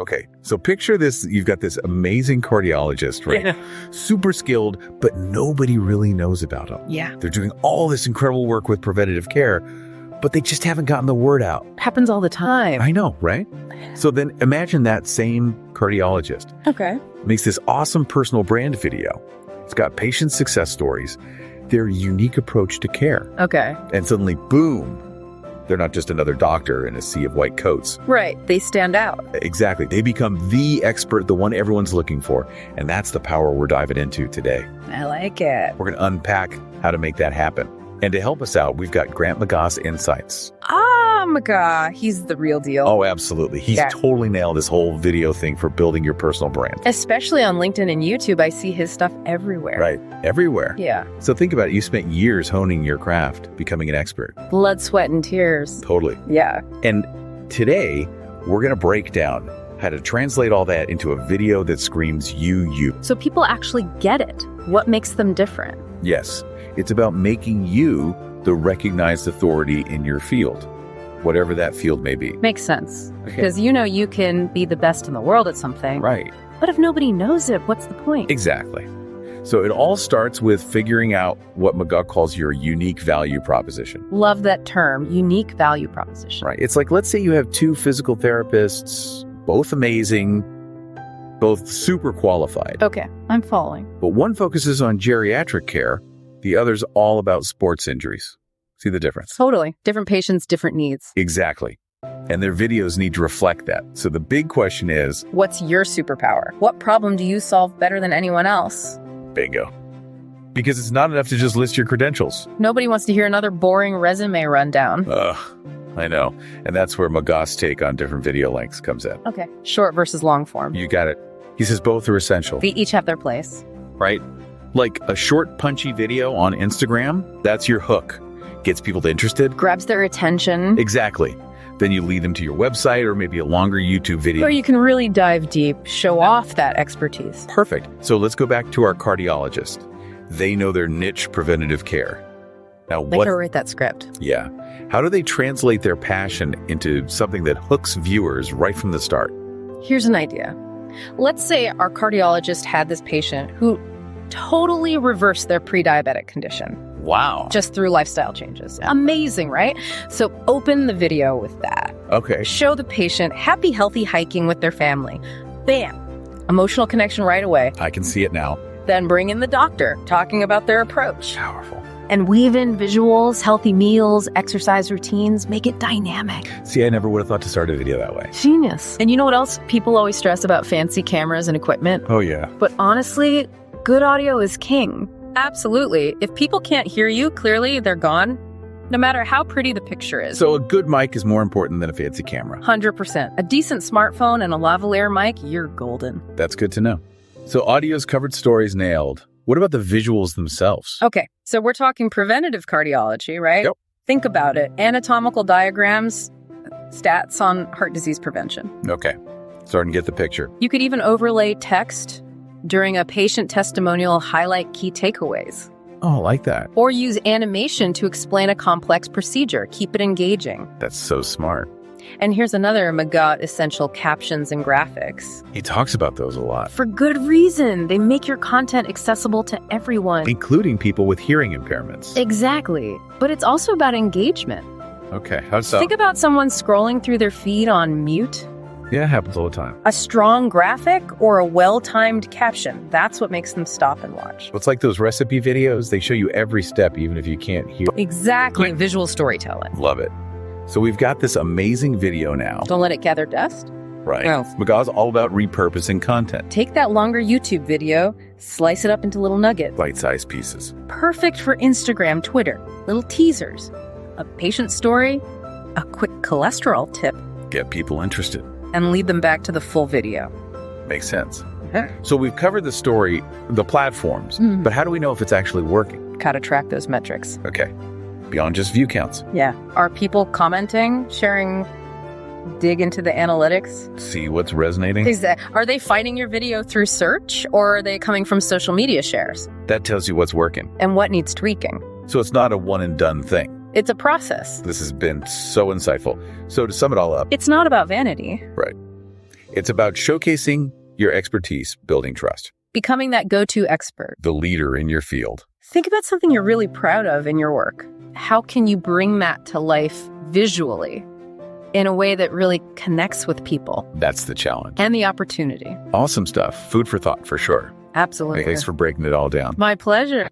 Okay, so picture this. You've got this amazing cardiologist, right? Yeah. Super skilled, but nobody really knows about him. Yeah. They're doing all this incredible work with preventative care, but they just haven't gotten the word out. Happens all the time. I know, right? So then imagine that same cardiologist Okay. makes this awesome personal brand video. It's got patient success stories, their unique approach to care. Okay. And suddenly, boom, they're not just another doctor in a sea of white coats. Right. They stand out. Exactly. They become the expert, the one everyone's looking for. And that's the power we're diving into today. I like it. We're going to unpack how to make that happen. And to help us out, we've got Grant McGough's insights. McGaugh. He's the real deal. Oh, absolutely. He's totally nailed this whole video thing for building your personal brand. Especially on LinkedIn and YouTube, I see his stuff everywhere. Right. Everywhere. Yeah. So think about it. You spent years honing your craft, becoming an expert. Blood, sweat, and tears. Totally. Yeah. And today, we're going to break down how to translate all that into a video that screams you. So people actually get it. What makes them different? Yes. It's about making you the recognized authority in your field, whatever that field may be. Makes sense. Because you can be the best in the world at something. Right. But if nobody knows it, what's the point? Exactly. So it all starts with figuring out what McGough calls your unique value proposition. Love that term, unique value proposition. Right. It's like, let's say you have two physical therapists, both amazing, both super qualified. Okay, I'm following. But one focuses on geriatric care, the other's all about sports injuries. See the difference? Totally. Different patients, different needs. Exactly. And their videos need to reflect that. So the big question is, what's your superpower? What problem do you solve better than anyone else? Bingo. Because it's not enough to just list your credentials. Nobody wants to hear another boring resume rundown. I know. And that's where McGough's take on different video lengths comes in. Okay. Short versus long form. You got it. He says both are essential. They each have their place. Right? Like a short, punchy video on Instagram, that's your hook. Gets people interested. Grabs their attention. Exactly. Then you lead them to your website or maybe a longer YouTube video. Or you can really dive deep, show off that expertise. Perfect. So let's go back to our cardiologist. They know their niche preventative care. Now, They gotta write that script. Yeah. How do they translate their passion into something that hooks viewers right from the start? Here's an idea. Let's say our cardiologist had this patient who totally reversed their pre-diabetic condition. Wow. Just through lifestyle changes. Amazing, right? So open the video with that. Okay. Show the patient happy, healthy hiking with their family. Bam. Emotional connection right away. I can see it now. Then bring in the doctor, talking about their approach. Powerful. And weave in visuals, healthy meals, exercise routines, make it dynamic. See, I never would have thought to start a video that way. Genius. And you know what else? People always stress about fancy cameras and equipment. Oh, yeah. But honestly, good audio is king. Absolutely. If people can't hear you clearly, they're gone, no matter how pretty the picture is. So a good mic is more important than a fancy camera. 100%. A decent smartphone and a lavalier mic, you're golden. That's good to know. So audio's covered, stories nailed. What about the visuals themselves? Okay, so we're talking preventative cardiology, right? Yep. Think about it. Anatomical diagrams, stats on heart disease prevention. Okay, starting to get the picture. You could even overlay text during a patient testimonial, highlight key takeaways. Oh, I like that. Or use animation to explain a complex procedure. Keep it engaging. That's so smart. And here's another McGough essential, captions and graphics. He talks about those a lot. For good reason. They make your content accessible to everyone. Including people with hearing impairments. Exactly. But it's also about engagement. Okay, how's that? Think about someone scrolling through their feed on mute. Yeah, it happens all the time. A strong graphic or a well-timed caption. That's what makes them stop and watch. It's like those recipe videos. They show you every step, even if you can't hear. Exactly. Visual storytelling. Love it. So we've got this amazing video now. Don't let it gather dust. Right. No. McGough's all about repurposing content. Take that longer YouTube video, slice it up into little nuggets. Bite-sized pieces. Perfect for Instagram, Twitter, little teasers, a patient story, a quick cholesterol tip, Get people interested. and lead them back to the full video. Makes sense. So we've covered the story, the platforms, but how do we know if it's actually working? Gotta track those metrics. Okay. Beyond just view counts. Yeah. Are people commenting, sharing, dig into the analytics? See what's resonating. Are they finding your video through search, or are they coming from social media shares? That tells you what's working. And what needs tweaking? So it's not a one and done thing. It's a process. This has been so insightful. So to sum it all up. It's not about vanity. Right. It's about showcasing your expertise, building trust. Becoming that go-to expert. The leader in your field. Think about something you're really proud of in your work. How can you bring that to life visually in a way that really connects with people? That's the challenge. And the opportunity. Awesome stuff. Food for thought, for sure. Absolutely. Thanks for breaking it all down. My pleasure.